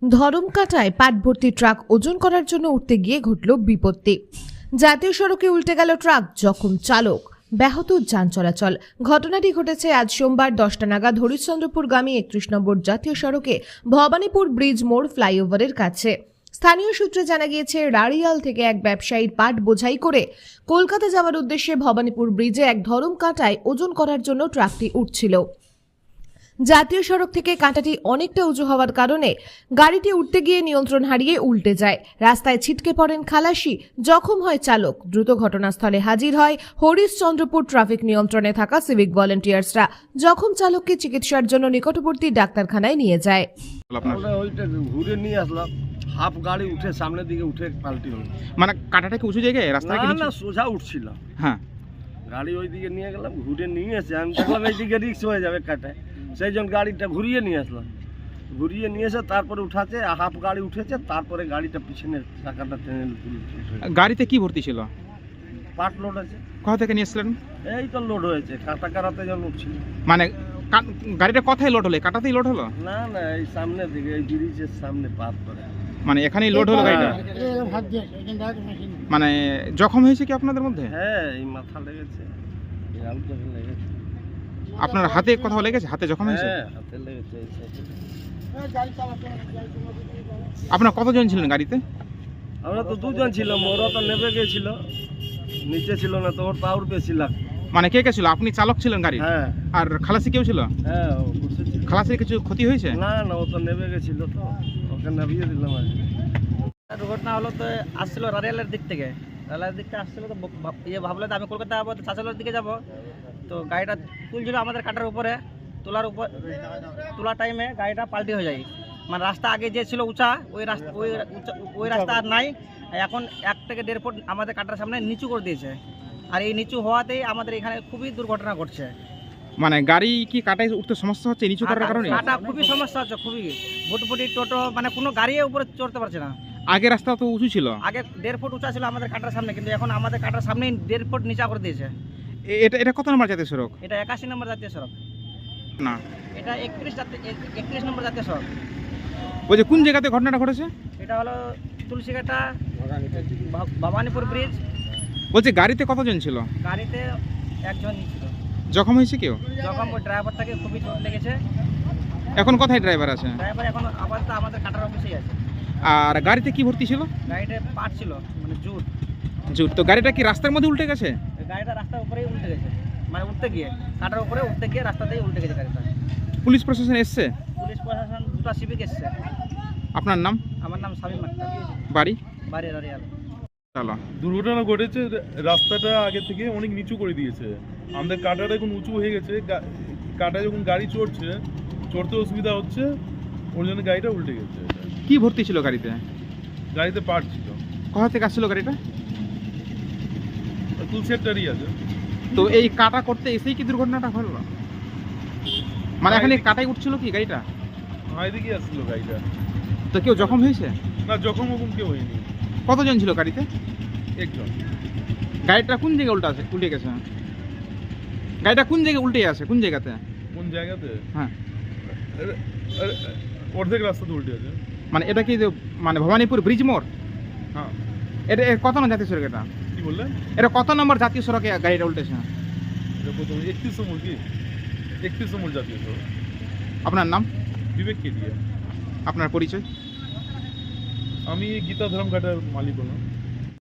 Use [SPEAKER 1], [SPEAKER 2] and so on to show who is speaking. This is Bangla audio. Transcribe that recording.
[SPEAKER 1] ধরমকাটায় পাট ভর্তি ট্রাক ওজন করার জন্য উঠতে গিয়ে ঘটল বিপত্তি। জাতীয় সড়কে উল্টে গেল ট্রাক, জখম চালক, ব্যাহত যান চলাচল। ঘটনাটি ঘটেছে আজ সোমবার 10টা নাগাদ হরিশ্চন্দ্রপুরগামী 31 নম্বর জাতীয় সড়কে ভবানীপুর ব্রিজ মোড় ফ্লাইওভারের কাছে। স্থানীয় সূত্রে জানা গিয়েছে, রাড়িয়াল থেকে এক ব্যবসায়ীর পাট বোঝাই করে কলকাতা যাওয়ার উদ্দেশ্যে ভবানীপুর ব্রিজে এক ধরমকাটায় ওজন করার জন্য ট্রাকটি উঠছিল। জাতীয় সড়ক থেকে কাঁটাটি অনেকটা উঁচু হওয়ার কারণে গাড়িটি উঠতে গিয়ে নিয়ন্ত্রণ হারিয়ে উল্টে যায়। রাস্তায় ছিটকে পড়েন খালাসি, জখম হয় চালক। দ্রুত ঘটনাস্থলে হাজির হয় হরিশ্চন্দ্রপুর ট্রাফিক নিয়ন্ত্রণে থাকা সিভিক ভলেন্টিয়ার্সরা। জখম চালককে চিকিৎসার জন্য নিকটবর্তী ডাক্তারখানায় নিয়ে যায়।
[SPEAKER 2] ওইটা ঘুরে নিয়ে আসলাম, হাফ গাড়ি উঠে সামনের দিকে উঠে পাল্টি হলো।
[SPEAKER 3] মানে কাঁটাটা কি উঁচু জায়গায় রাস্তা
[SPEAKER 2] না সোজা উঠছিল।
[SPEAKER 3] হ্যাঁ,
[SPEAKER 2] গাড়ি ওই দিকে নিয়ে গেলাম, ঘুরে নিয়ে এসে আমি দেখলাম এই দিকে রিক্স হয়ে যাবে কাটায়, সেই জন্য গাড়িটা ঘুরিয়ে নিয়ে আসলাম। ঘুরিয়ে নিয়ে এসে তারপরে উঠাচ্ছে, হাফ গাড়ি উঠেছে, তারপরে গাড়িটা পিছনে চাকাটা টেনে
[SPEAKER 3] গাড়িতে কি ভর্তি ছিল?
[SPEAKER 2] পাট লোড আছে।
[SPEAKER 3] কোথা থেকে নিয়ে আসলেন?
[SPEAKER 2] এই তো লোড হয়েছে, কাটা কাটাতে যখন উঠছিল।
[SPEAKER 3] মানে গাড়িটা কোথায় লোড হলো? কাটাতেই লোড হলো?
[SPEAKER 2] না এই সামনের দিকে, এই ব্রিজের সামনে পাত করে।
[SPEAKER 3] মানে এখানেই লোড হলো গাড়িটা? মানে জখম হয়েছে কি আপনাদের মধ্যে?
[SPEAKER 2] হ্যাঁ, এই মাথা লেগেছে, এই আলু লেগেছে।
[SPEAKER 3] আপনার হাতে কোথাও লেগেছে? হাতে জখম হয়েছে?
[SPEAKER 2] হ্যাঁ, হাতে লেগেছে এই সাইডে।
[SPEAKER 3] আপনার কতজন ছিলেন গাড়িতে?
[SPEAKER 2] আমরা তো দুজন ছিলাম, ওরা তো নেমে গেছিল, নিচে ছিল না, তো ওর পাওয়ার বেশি লাগতো।
[SPEAKER 3] মানে কে কে ছিল? আপনি চালক ছিলেন গাড়ি?
[SPEAKER 2] হ্যাঁ।
[SPEAKER 3] আর খালাসি কেউ ছিল?
[SPEAKER 2] হ্যাঁ, ও বসেছিল।
[SPEAKER 3] খালাসির কিছু ক্ষতি হয়েছে?
[SPEAKER 2] না ও তো নেমে গেছিল, তো ওকে নামিয়ে দিলাম আর কি।
[SPEAKER 4] দুর্ঘটনা হলো তো আসছিল রারিয়ালের দিক থেকে, রারিয়ালের দিক থেকে আসছিল, তো ভাবলো তো আমি কলকাতা যাবো, তো চাচালোর দিকে যাব। তো গাড়িটা তুলছিল আমাদের কাটার উপরে, তোলার টাইমে গাড়িটা পাল্টি হয়ে যায়। মানে রাস্তা আগে যে ছিল উঁচা, ওই রাস্তা আর নাই। এখন 1 থেকে 1.5 ফুট আমাদের কাটার সামনে নিচু করে দিয়েছে। আর এই নিচু হওয়াতেই আমাদের এখানে খুবই দুর্ঘটনা ঘটছে।
[SPEAKER 3] মানে গাড়ি কি কাটায় উঠতে সমস্যা হচ্ছে নিচু করার কারণে?
[SPEAKER 4] কাটা খুবই সমস্যা হচ্ছে, খুবই ভুটভুটি টোটো, মানে কোনো গাড়ি উপরে চড়তে পারছে না।
[SPEAKER 3] আগে রাস্তা তো উঁচু ছিল,
[SPEAKER 4] আগে 1.5 ফুট উঁচা ছিল আমাদের কাটার সামনে, কিন্তু এখন আমাদের কাটার সামনেই 1.5 ফুট নিচা করে দিয়েছে।
[SPEAKER 3] এটা কত নম্বর জাতীয় সড়ক?
[SPEAKER 4] এটা 81 নম্বর জাতীয় সড়ক
[SPEAKER 3] না,
[SPEAKER 4] এটা 31 নম্বর জাতীয় সড়ক।
[SPEAKER 3] বলছে কোন জায়গাতে ঘটনাটা ঘটেছে?
[SPEAKER 4] এটা হলো তুলসীঘাটা ভবানীপুর ব্রিজ।
[SPEAKER 3] বলছে গাড়িতে কতজন ছিল?
[SPEAKER 4] গাড়িতে একজন ছিল।
[SPEAKER 3] জখম হয়েছে কেউ?
[SPEAKER 4] যখন ওই ড্রাইভারটাকে খুবই চোট লেগেছে।
[SPEAKER 3] এখন কোথায় ড্রাইভার আছে?
[SPEAKER 4] ড্রাইভার এখন আপাতত আমাদের কাটার অফিসেই আছে।
[SPEAKER 3] আর গাড়িতে কি ভর্তি ছিল?
[SPEAKER 4] গাড়িতে পাট ছিল, মানে জুট।
[SPEAKER 3] তো গাড়িটা কি রাস্তার মধ্যে উল্টে গেছে?
[SPEAKER 4] গাড়িটা রাস্তার উপরেই উল্টে গেছে, মানে উঠতে গিয়ে কাটার উপরে উঠতে গিয়ে রাস্তাতেই উল্টে গেছে গাড়িটা।
[SPEAKER 3] পুলিশ প্রশাসন এসছে?
[SPEAKER 4] পুলিশ প্রশাসন 2টা সিভিক এসছে।
[SPEAKER 3] আপনার নাম?
[SPEAKER 4] আমার নাম শামীম আক্তার,
[SPEAKER 3] বাড়ি?
[SPEAKER 4] বাড়ি রারিয়াল।
[SPEAKER 3] চলো।
[SPEAKER 5] দুর্ঘটনা ঘটেছে, রাস্তাটা আগে থেকে অনেক নিচু করে দিয়েছে। আমাদের কাটাটা এখন উঁচু হয়ে গেছে, কাটা যখন গাড়ি চড়তে অসুবিধা হচ্ছে, ওর জন্য গাড়িটা উল্টে গেছে।
[SPEAKER 3] কি ভর্তি ছিল গাড়িতে?
[SPEAKER 5] গাড়িতে পার্ট ছিল।
[SPEAKER 3] কোথা থেকে আসছিল গাড়িটা?
[SPEAKER 5] তুলসেটটারই আছে।
[SPEAKER 3] তো এই কাটা করতে এসেই কি দুর্ঘটনাটা হলো? মানে এখানে কাটাই উঠছিল কি গাড়িটা?
[SPEAKER 5] এদিকে আসছিল গাড়িটা।
[SPEAKER 3] তো কেউ জখম হয়েছে?
[SPEAKER 5] না, যখন কেউ হয়নি।
[SPEAKER 3] কতজন ছিল গাড়িতে?
[SPEAKER 5] একজন।
[SPEAKER 3] গাড়িটা কোন জায়গায় উল্টে গেছে? গাড়িটা কোন জায়গায় উল্টে আছে? কোন জায়গাতে?
[SPEAKER 5] কোন জায়গাতে?
[SPEAKER 3] হ্যাঁ,
[SPEAKER 5] অর্ধেক রাস্তাতে উল্টে আছে।
[SPEAKER 3] মানে এটা কি মানে ভবানীপুর ব্রিজ মোড়?
[SPEAKER 5] হ্যাঁ।
[SPEAKER 3] এটা কত নম্বর জাতীয় সড়ক? এটা
[SPEAKER 5] কি বললেন?
[SPEAKER 3] এটা কত নম্বর জাতীয় সড়কে গাড়িটা উল্টেছে?
[SPEAKER 5] এটা প্রথম 31 নম্বর, কি 31 নম্বর জাতীয় সড়ক।
[SPEAKER 3] আপনার নাম?
[SPEAKER 5] বিবেক কেডিয়া।
[SPEAKER 3] আপনার পরিচয়?
[SPEAKER 5] আমি গীতা ধর্মঘাটার মালিক হলাম।